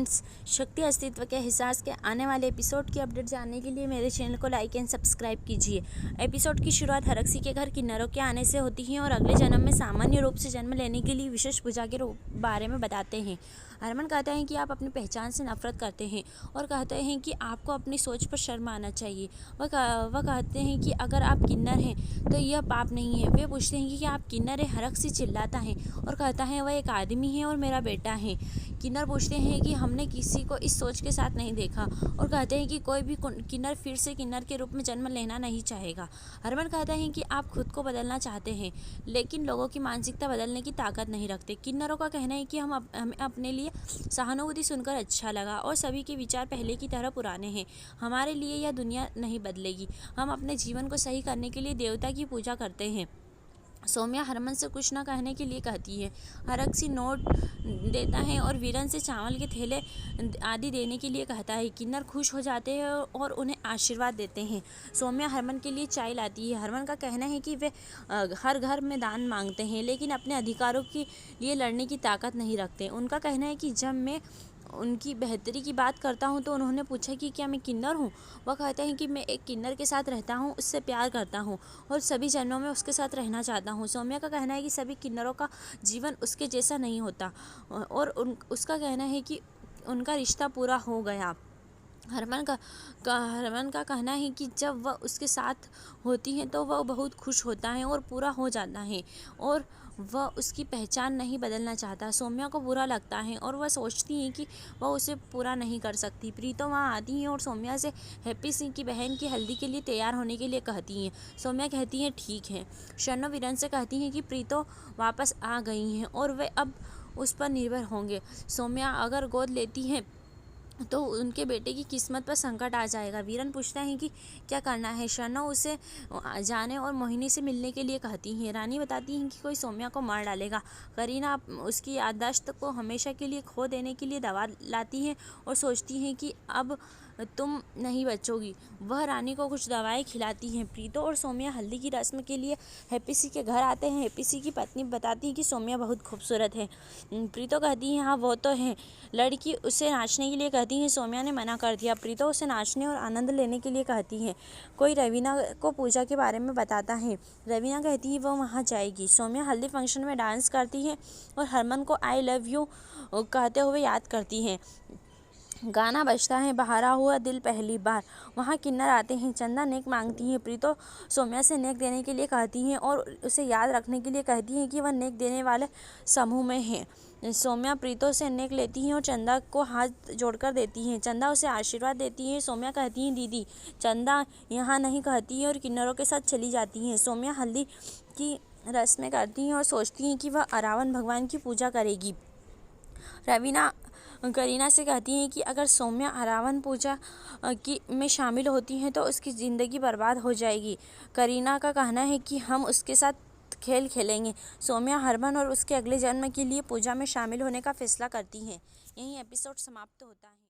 Friends, शक्ति अस्तित्व के एहसास के आने वाले एपिसोड की अपडेट जानने के लिए मेरे चैनल को लाइक एंड सब्सक्राइब कीजिए। एपिसोड की शुरुआत हरक्सी के घर किन्नरों के आने से होती है और अगले जन्म में सामान्य रूप से जन्म लेने के लिए विशेष पूजा के बारे में बताते हैं। हरमन कहता है कि आप अपनी पहचान से नफरत करते हैं और कहते हैं कि आपको अपनी सोच पर शर्म आना चाहिए। वह कहते हैं कि अगर आप किन्नर हैं तो यह पाप नहीं है। वे पूछते हैं कि क्या आप किन्नर है। हरक्सी चिल्लाता है और कहता है वह एक आदमी है और मेरा बेटा है। किन्नर पूछते हैं कि हमने किसी को इस सोच के साथ नहीं देखा और कहते हैं कि कोई भी किन्नर फिर से किन्नर के रूप में जन्म लेना नहीं चाहेगा। हरमन कहता है कि आप खुद को बदलना चाहते हैं लेकिन लोगों की मानसिकता बदलने की ताकत नहीं रखते। किन्नरों का कहना है कि हमें अपने लिए सहानुभूति सुनकर अच्छा लगा और सभी के विचार पहले की तरह पुराने हैं। हमारे लिए यह दुनिया नहीं बदलेगी। हम अपने जीवन को सही करने के लिए देवता की पूजा करते हैं। सौम्या हरमन से कुछ न कहने के लिए कहती है। हरक्सी नोट देता है और वीरन से चावल के थैले आदि देने के लिए कहता है। किन्नर खुश हो जाते हैं और उन्हें आशीर्वाद देते हैं। सौम्या हरमन के लिए चाय लाती है। हरमन का कहना है कि वे हर घर में दान मांगते हैं लेकिन अपने अधिकारों के लिए लड़ने की ताकत नहीं रखते। उनका कहना है कि जब मैं उनकी बेहतरी की बात करता हूँ तो उन्होंने पूछा कि क्या मैं किन्नर हूँ। वह कहते हैं कि मैं एक किन्नर के साथ रहता हूँ, उससे प्यार करता हूँ और सभी जन्मों में उसके साथ रहना चाहता हूँ। सौम्या का कहना है कि सभी किन्नरों का जीवन उसके जैसा नहीं होता और उसका कहना है कि उनका रिश्ता पूरा हो गया। हरमन का कहना है कि जब वह उसके साथ होती हैं तो वह बहुत खुश होता है और पूरा हो जाता है और वह उसकी पहचान नहीं बदलना चाहता। सौम्या को बुरा लगता है और वह सोचती है कि वह उसे पूरा नहीं कर सकती। प्रीतो वहाँ आती है और सौम्या से हैप्पी सिंह की बहन की हल्दी के लिए तैयार होने के लिए कहती हैं। सौम्या कहती है ठीक है। शर्नो वीरन से कहती हैं कि प्रीतो वापस आ गई हैं और वे अब उस पर निर्भर होंगे। सौम्या अगर गोद लेती है तो उनके बेटे की किस्मत पर संकट आ जाएगा। वीरन पूछता है कि क्या करना है। शर्नो उसे जाने और मोहिनी से मिलने के लिए कहती हैं। रानी बताती हैं कि कोई सौम्या को मार डालेगा। करीना उसकी याददाश्त को हमेशा के लिए खो देने के लिए दवा लाती हैं और सोचती हैं कि अब तुम नहीं बचोगी। वह रानी को कुछ दवाएं खिलाती हैं। प्रीतो और सौम्या हल्दी की रस्म के लिए हैप्पी सी के घर आते हैं। हैप्पी सी की पत्नी बताती है कि सौम्या बहुत खूबसूरत है। प्रीतो कहती है हाँ वो तो है। लड़की उसे नाचने के लिए कहती है। सौम्या ने मना कर दिया। प्रीतो उसे नाचने और आनंद लेने के लिए कहती है। कोई रवीना को पूजा के बारे में बताता है। रवीना कहती है वो वहाँ जाएगी। सौम्या हल्दी फंक्शन में डांस करती है और हरमन को आई लव यू कहते हुए याद करती है। गाना बजता है बहारा हुआ दिल पहली बार। वहाँ किन्नर आते हैं। चंदा नेक मांगती हैं। प्रीतो सौम्या से नेक देने के लिए कहती हैं और उसे याद रखने के लिए कहती हैं कि वह नेक देने वाले समूह में है। सौम्या प्रीतो से नेक लेती हैं और चंदा को हाथ जोड़कर देती हैं। चंदा उसे आशीर्वाद देती है। सौम्या कहती हैं दीदी। चंदा यहाँ नहीं कहती है और किन्नरों के साथ चली जाती हैं। सौम्या हल्दी की रस्में करती हैं और सोचती हैं कि वह अरावन भगवान की पूजा करेगी। रवीना करीना से कहती हैं कि अगर सौम्या अरावन पूजा में शामिल होती हैं तो उसकी ज़िंदगी बर्बाद हो जाएगी। करीना का कहना है कि हम उसके साथ खेल खेलेंगे। सौम्या हरमन और उसके अगले जन्म के लिए पूजा में शामिल होने का फैसला करती हैं। यही एपिसोड समाप्त होता है।